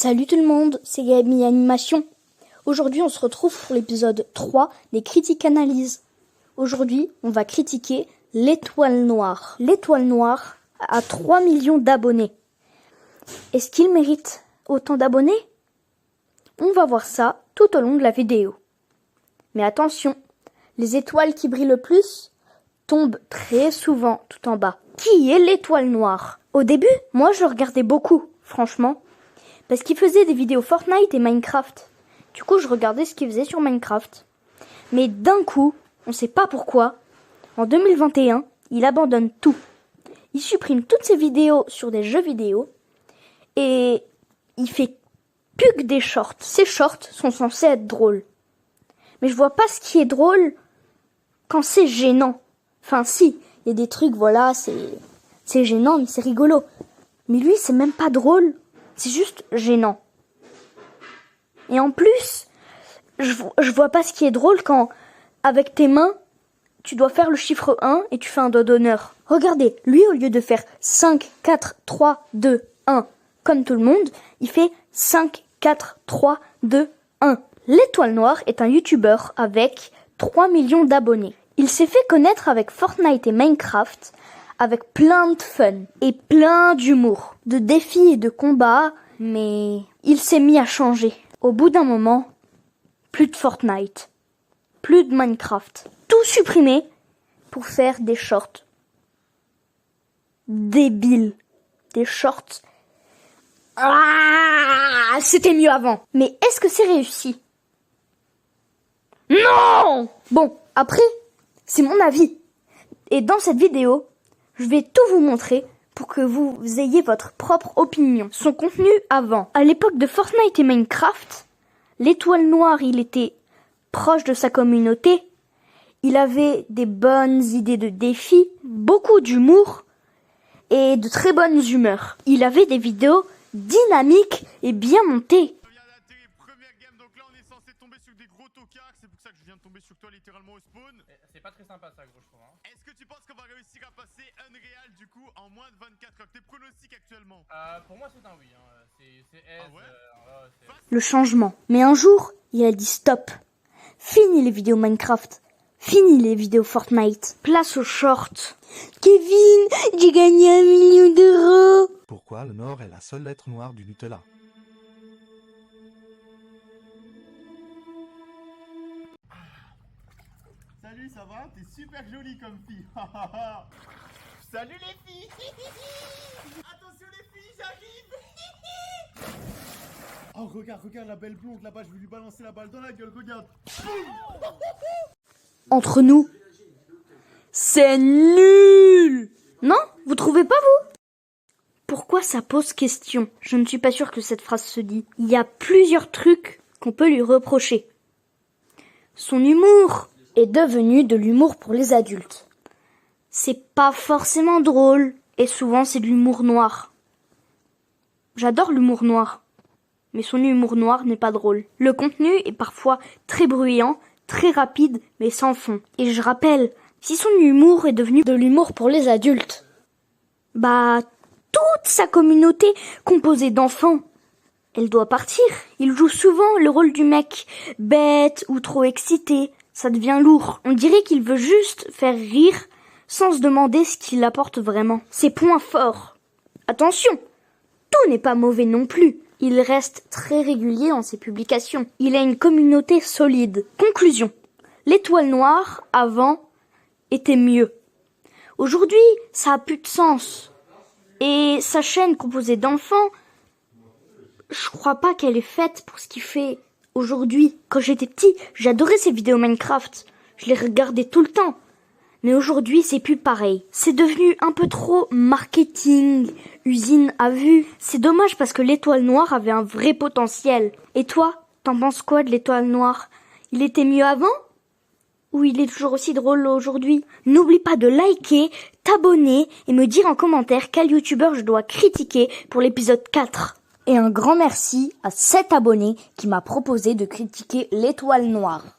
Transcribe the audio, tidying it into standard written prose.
Salut tout le monde, c'est Gabi Animation. Aujourd'hui, on se retrouve pour l'épisode 3 des critiques analyses. Aujourd'hui, on va critiquer l'étoile noire. L'étoile noire a 3 millions d'abonnés. Est-ce qu'il mérite autant d'abonnés? On va voir ça tout au long de la vidéo. Mais attention, les étoiles qui brillent le plus tombent très souvent tout en bas. Qui est l'étoile noire? Au début, moi je le regardais beaucoup, franchement. Parce qu'il faisait des vidéos Fortnite et Minecraft. Du coup, je regardais ce qu'il faisait sur Minecraft. Mais d'un coup, on ne sait pas pourquoi, en 2021, il abandonne tout. Il supprime toutes ses vidéos sur des jeux vidéo et il fait plus que des shorts. Ces shorts sont censés être drôles. Mais je vois pas ce qui est drôle quand c'est gênant. Enfin si, il y a des trucs, voilà, c'est gênant, mais c'est rigolo. Mais lui, c'est même pas drôle. C'est juste gênant. Et en plus, je vois pas ce qui est drôle quand, avec tes mains, tu dois faire le chiffre 1 et tu fais un doigt d'honneur. Regardez, lui, au lieu de faire 5, 4, 3, 2, 1, comme tout le monde, il fait 5, 4, 3, 2, 1. L'étoile noire est un youtubeur avec 3 millions d'abonnés. Il s'est fait connaître avec Fortnite et Minecraft, avec plein de fun et plein d'humour, de défis et de combats, mais il s'est mis à changer. Au bout d'un moment, plus de Fortnite, plus de Minecraft, tout supprimé pour faire des shorts débiles, des shorts. Ah, c'était mieux avant. Mais est-ce que c'est réussi? Non! Bon, après, c'est mon avis. Et dans cette vidéo, je vais tout vous montrer pour que vous ayez votre propre opinion. Son contenu avant. À l'époque de Fortnite et Minecraft, l'étoile noire, il était proche de sa communauté. Il avait des bonnes idées de défis, beaucoup d'humour et de très bonnes humeurs. Il avait des vidéos dynamiques et bien montées. C'est pour ça que je viens de tomber sur toi littéralement au spawn. C'est pas très sympa ça, gros, je trouve. Hein. Est-ce que tu penses qu'on va réussir à passer Unreal du coup en moins de 24 heures? Tes pronostics actuellement? Pour moi, c'est un oui. Hein. C'est S. Ah ouais Le changement. Mais un jour, il a dit stop. Fini les vidéos Minecraft. Fini les vidéos Fortnite. Place aux shorts. Kevin, j'ai gagné 1 million d'euros. Pourquoi le Nord est la seule lettre noire du Nutella? Salut, ça va? T'es super jolie comme fille. Salut les filles. Attention les filles, j'arrive. Oh regarde la belle blonde là-bas, je vais lui balancer la balle dans la gueule, regarde. Entre nous, c'est nul. Non? Vous trouvez pas, vous? Pourquoi ça pose question? Je ne suis pas sûre que cette phrase se dit. Il y a plusieurs trucs qu'on peut lui reprocher. Son humour est devenu de l'humour pour les adultes. C'est pas forcément drôle, et souvent c'est de l'humour noir. J'adore l'humour noir, mais son humour noir n'est pas drôle. Le contenu est parfois très bruyant, très rapide, mais sans fond. Et je rappelle, si son humour est devenu de l'humour pour les adultes, bah, toute sa communauté composée d'enfants, elle doit partir. Il joue souvent le rôle du mec bête ou trop excité. Ça devient lourd. On dirait qu'il veut juste faire rire sans se demander ce qu'il apporte vraiment. Ses points forts. Attention, tout n'est pas mauvais non plus. Il reste très régulier dans ses publications. Il a une communauté solide. Conclusion. L'étoile noire, avant, était mieux. Aujourd'hui, ça a plus de sens. Et sa chaîne composée d'enfants, je crois pas qu'elle est faite pour ce qu'il fait aujourd'hui. Quand j'étais petit, j'adorais ces vidéos Minecraft. Je les regardais tout le temps. Mais aujourd'hui, c'est plus pareil. C'est devenu un peu trop marketing, usine à vue. C'est dommage parce que l'étoile noire avait un vrai potentiel. Et toi, t'en penses quoi de l'étoile noire? Il était mieux avant? Ou il est toujours aussi drôle aujourd'hui? N'oublie pas de liker, t'abonner et me dire en commentaire quel youtubeur je dois critiquer pour l'épisode 4. Et un grand merci à cet abonné qui m'a proposé de critiquer l'étoile noire.